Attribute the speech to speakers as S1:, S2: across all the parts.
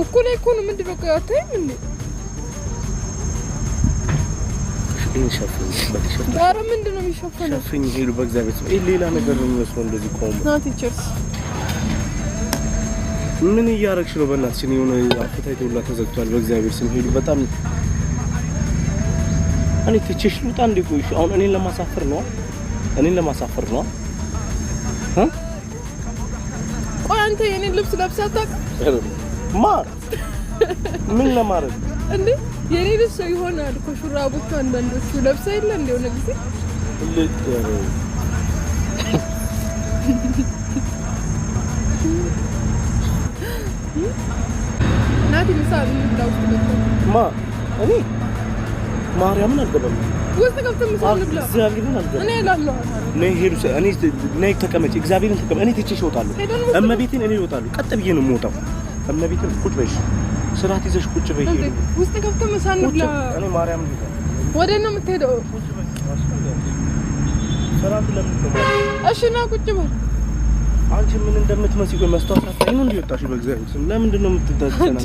S1: እኮ ላይ እኮ ነው ምንድነው አታይም እንዴ
S2: እንሸፍን በተሸፈነ
S1: ዳር ምንድነው የሚሸፈነው
S2: ሸፍኝ ሄሉ በእግዚአብሔር ስም ሌላ ነገር ነው የሚመስለው እንደዚህ ቆሞ
S1: ናቲ ቸርስ
S2: ምን እያረግሽ ነው በእናትሽ ነው የሆነ አፍታይቶ ሁላ ተዘግቷል በእግዚአብሔር ስም ሄሉ በጣም እኔ ትችሽ ልውጣ እንዴ ቆይሽ አሁን እኔን ለማሳፈር ነው
S1: ቆይ አንተ የኔ ልብስ ለብሰህ አታውቅም
S2: ማር ምን ለማረግ
S1: እንዴ የኔ ልብስ ይሆናል እኮ ሹራቦቹ አንዳንዶቹ ለብሰህ የለ እንዴ ሆነ ጊዜ ናቲ ምሳሌ እንዳው
S2: ማ እኔ ማርያምን አልገባም
S1: ውስጥ ገብተህ ምሳሌ ብላ
S2: እግዚአብሔርን አልገባም
S1: እኔ እላለሁ
S2: ነይ ሄዱ እኔ ነይ ተቀመጪ እግዚአብሔርን ተቀመጪ እኔ ትቼሽ እወጣለሁ እመቤቴን እኔ እወጣለሁ ቀጥ ብዬ ነው የምወጣው እመቤቴን ቁጭ በይሽ ስራት ይዘሽ ቁጭ በይ ሄዱ
S1: ውስጥ ገብተህ ምሳሌ ብላ
S2: እኔ ማርያምን
S1: ወደ ነው የምትሄደው
S2: ስራት ለምን ነው
S1: እሺ ና ቁጭ በል
S2: አንቺ ምን እንደምትመስይ ቆይ መስታወት አታይም እንዴ ወጣሽ በእግዚአብሔር ስም ለምንድን ነው የምትታጠና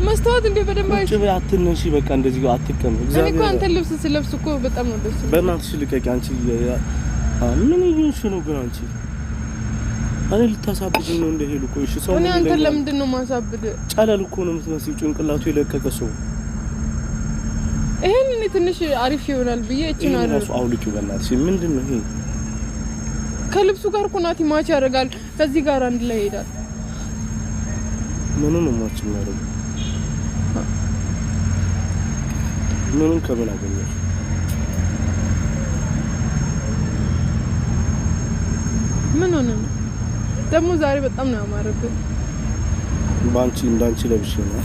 S2: መስታወት እንዴ በደንብ አይቼ
S1: አትነሺ
S2: በቃ እንደዚህ ጋር አትቀም
S1: እግዚአብሔር እኔ እኮ አንተ ልብስ ስለብስ እኮ በጣም ነው ደስ
S2: በእናትሽ ልቀቂ አንቺ ምን ይሁንሽ ነው ግን አንቺ እኔ ልታሳብጂኝ ነው እንደ ሄሉ ቆይ እሺ ሰው
S1: እኔ አንተ ለምንድን ነው ማሳብድ
S2: ጫለል እኮ ነው የምትመስይው ጭንቅላቱ የለቀቀ ሰው
S1: ይሄን እኔ ትንሽ አሪፍ ይሆናል ብዬ እቺና
S2: ራሱ አውልቂው በእናትሽ ምንድን ነው ይሄ
S1: ከልብሱ ጋር እኮ ናቲ ማች ያደርጋል ከዚህ ጋር አንድ ላይ ይሄዳል
S2: ምኑን ነው ማች የሚያደርገው ምኑን ከምን አገኘሽ
S1: ምን ሆነ ደግሞ ዛሬ በጣም ነው ያማረብኝ
S2: ባንቺ እንዳንቺ ለብሽ ነው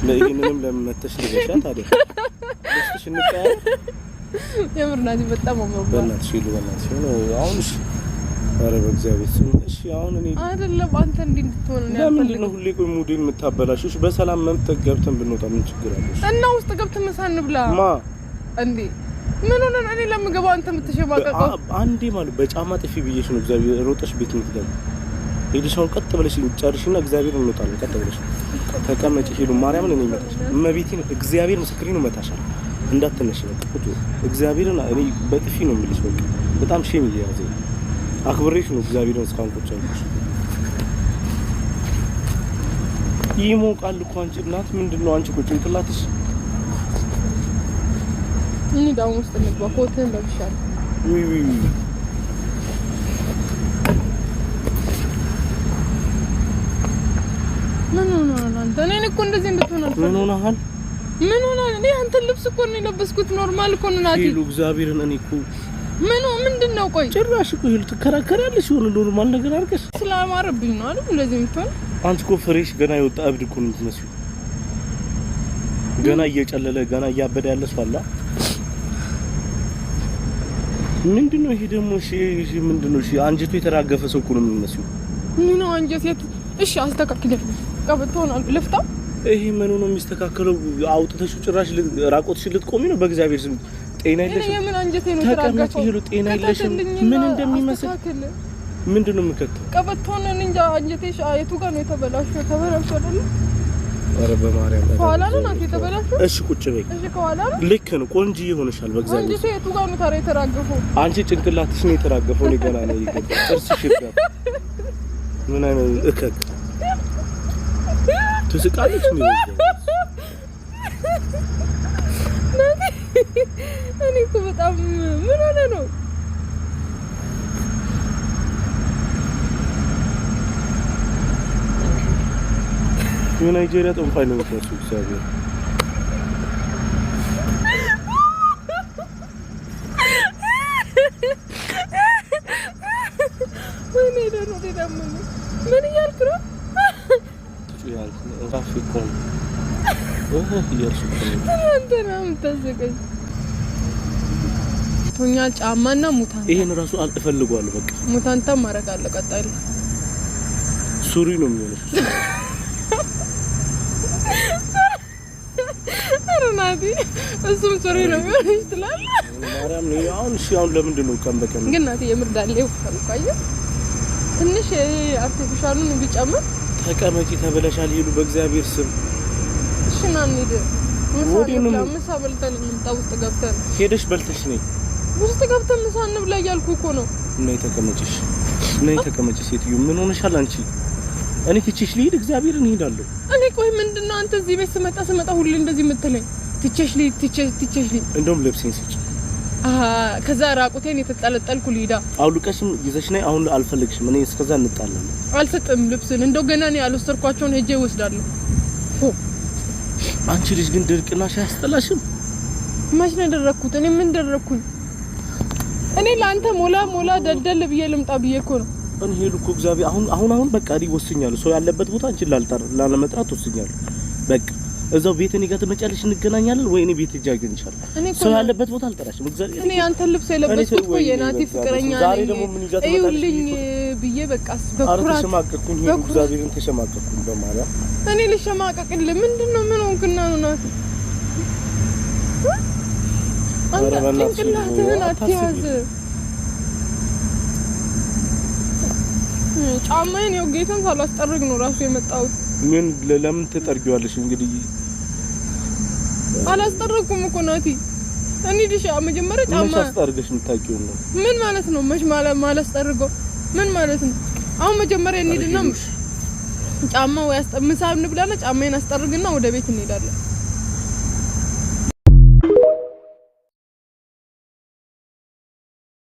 S2: ለይሄንንም ለመተሽ ልበሻት አይደል ልብስሽ እንቀያ
S1: የምርናቲ በጣም አማረብኝ
S2: በእናትሽ ይሉ በእናትሽ ነው አሁንሽ አረ በእግዚአብሔር ስም እሺ አሁን እኔ
S1: አይደለም አንተ እንድትሆን ነው ያልፈልግ
S2: ለምንድን ነው ሁሌ ቆይ ሙዴን የምታበላሽሽ በሰላም መምጣት ገብተን ብንወጣ ምን ችግር አለሽ
S1: እና ውስጥ ገብተን መሳን ብላ
S2: ማ
S1: እንዴ ምን ሆነ እኔ ለምገባው አንተ የምትሸማቀቀው
S2: አንዴ ማለት በጫማ ጥፊ ብዬሽ ነው እግዚአብሔር ሮጠሽ ቤት የምትገባ ሄድሽውን ቀጥ ብለሽ ጨርሽና እግዚአብሔር እንወጣለን ቀጥ ብለሽ ተቀመጪ ሄዱ ማርያምን እኔ መታሽ እመቤቴን እግዚአብሔር ምስክሬ ነው መታሻል እንዳትነሽ በቃ ቁጡ እግዚአብሔርን እኔ በጥፊ ነው የምልሽ በቃ በጣም ሼም እየያዘኝ አክብሬሽ ነው እግዚአብሔርን እስካሁን ቁጭ ያልኩሽ ይሞቃል እኮ አንቺ እናት ምንድነው አንቺ ቁጭ እንቅላትሽ
S1: እኔ ዳውን ውስጥ እንግባ ኮትን ለብሻለሁ
S2: ውይ
S1: ምን ሆነሃል አንተ እኔ እኮ እንደዚህ እንድትሆን አልፈልግም ምን ሆነሃል እኔ አንተ ልብስ እኮ ነው የለበስኩት ኖርማል እኮ ነው ናቲ
S2: ሄሉ እግዚአብሔርን እኔ እኮ
S1: ምንድነው ቆይ
S2: ጭራሽ እኮ ሄሉ ትከራከራለሽ የሆነ ኖርማል ነገር አድርገሽ
S1: ስላማረብኝ ነው አይደል እንደዚህ የምትሆን አንቺ
S2: እኮ ፍሬሽ ገና የወጣ እብድ እኮ ነው የምትመስዪው ገና እየጨለለ ገና እያበደ ያለ ሰው አለ ምንድነው ይሄ ደግሞ እሺ ምንድነው እሺ አንጀቱ የተራገፈ ሰው እኮ ነው የምትመስዪው
S1: ምን ነው አንጀት እሺ አስተካክለኝ ቀበቶን ልፍታ
S2: ይሄ ምን ነው የሚስተካከለው አውጥተሽው ጭራሽ ራቆትሽ ልትቆሚ ነው በእግዚአብሔር ስም ጤና የለሽ
S1: ምን አንጀቴ ነው ተራገፈው
S2: ይሄ ጤና የለሽ ምን እንደሚመስል ምንድነው የምከተው
S1: ቀበቶን እንጃ አንጀቴ የቱ ጋር ነው ተበላሽው አይደል
S2: ኧረ በማርያም
S1: ከኋላ ነው ናት የተበላሽው
S2: እሺ ቁጭ በይ
S1: እሺ ከኋላ ነው
S2: ልክ ነው ቆንጆ ይሆንሻል በእግዚአብሔር
S1: አንጀቴ የቱ ጋር ነው ታዲያ የተራገፈው
S2: አንቺ ጭንቅላትሽ ነው የተራገፈው ነው ገና ነው ይገባ ጥርስሽ ይገባ ምን አይነት እከክ ትስቃለሽ ነው
S1: እኔ እኮ በጣም ምን ሆነ ነው
S2: የናይጄሪያ ጠንቋይ ነው የምትመስለው እግዚአብሔር
S1: ምን እያልክ ነው
S2: ራፊኮን
S1: አንተ ነው የምታዘቀኝ ቶኛ ጫማና ሙታን
S2: ይሄን ራሱ አልፈልጓለሁ በቃ
S1: ሙታንታ ማረግ አለ ቀጣይ
S2: ሱሪ ነው የሚሆነው
S1: አረናዲ እሱም ሱሪ ነው የሚሆነው ትላለህ
S2: ማርያም ነው አሁን እሺ አሁን ለምንድን ነው ቀን በቀን
S1: ግን ናቲ የምርዳለው ካልኳየ ትንሽ አርቲፊሻሉን ቢጨምር
S2: ተቀመጪ ተበለሻል። ሄሉ በእግዚአብሔር ስም
S1: እሺ ና እንሂድ። ምሳ በልተን እንምጣ። ውስጥ ገብተን
S2: ሄደሽ በልተሽ ነይ።
S1: ውስጥ ገብተን ምሳ እንብላ እያልኩ እኮ ነው።
S2: ነይ ተቀመጪሽ። ነይ ተቀመጪ። ሴትዮ ምን ሆነሻል አንቺ? እኔ ትቼሽ ልሂድ? እግዚአብሔርን እሄዳለሁ።
S1: እኔ ቆይ ምንድነው አንተ እዚህ ቤት ስመጣ ሁሌ እንደዚህ የምትለኝ? ትቼሽ ልሂድ።
S2: እንደውም ልብሴን ስጪ።
S1: ከዛ ራቁቴን የተጠለጠልኩ ልሂዳ።
S2: አውልቀሽም ይዘሽ ነይ። አሁን አልፈልግሽም። እኔ እስከዛ እንጣላለን።
S1: አልሰጥም ልብስን። እንደው ገና እኔ አልወሰድኳቸውን ሄጄ እወስዳለሁ።
S2: አንቺ ልጅ ግን ድርቅናሽ አያስጠላሽም?
S1: መች ነው ያደረኩት? እኔ ምን ደረኩኝ? እኔ ለአንተ ሞላ ደልደል ብዬ ልምጣ ብዬ እኮ ነው።
S2: እኔ ሄሉ እኮ እግዚአብሔር አሁን በቃ ወስኛለሁ። ሰው ያለበት ቦታ አንቺን ላለመጥራት ወስኛለሁ። በቃ እዛው ቤት እኔ ጋር ትመጫለሽ፣ እንገናኛለን ወይ እኔ ቤት ሂጅ አገኝሻለሁ። ሰው ያለበት ቦታ አልጠራሽም። እግዚአብሔር
S1: እኔ አንተን ልብስ የለበስኩት እኮ የናቲ ፍቅረኛ ነኝ።
S2: ዛሬ ደግሞ ምን ይዛት መጣልሽ?
S1: ይኸውልኝ ብዬ በቃ በኩራት
S2: ተሸማቀቅኩኝ። እግዚአብሔርን ተሸማቀቅኩኝ በማርያም።
S1: እኔ ልሸማቀቅልህ? ምንድነው? ምን ሆንክና ነው ናቲ? አንተ ጭንቅላትህን አትያዝ። ጫማዬን ያው ጌታን ሳላስጠርግ ነው ራሱ የመጣሁት።
S2: ምን ለምን ትጠርጊዋለሽ? እንግዲህ
S1: አላስጠረኩም እኮ ናቲ። እኔ ልሽ መጀመሪያ ጫማ
S2: አስጠርገሽ የምታውቂው ነው።
S1: ምን ማለት ነው? መች ማላስጠርገው ምን ማለት ነው? አሁን መጀመሪያ እንሂድና ጫማ ወይ ምሳ እንብላና ጫማዬን አስጠርግና ወደ ቤት እንሄዳለን።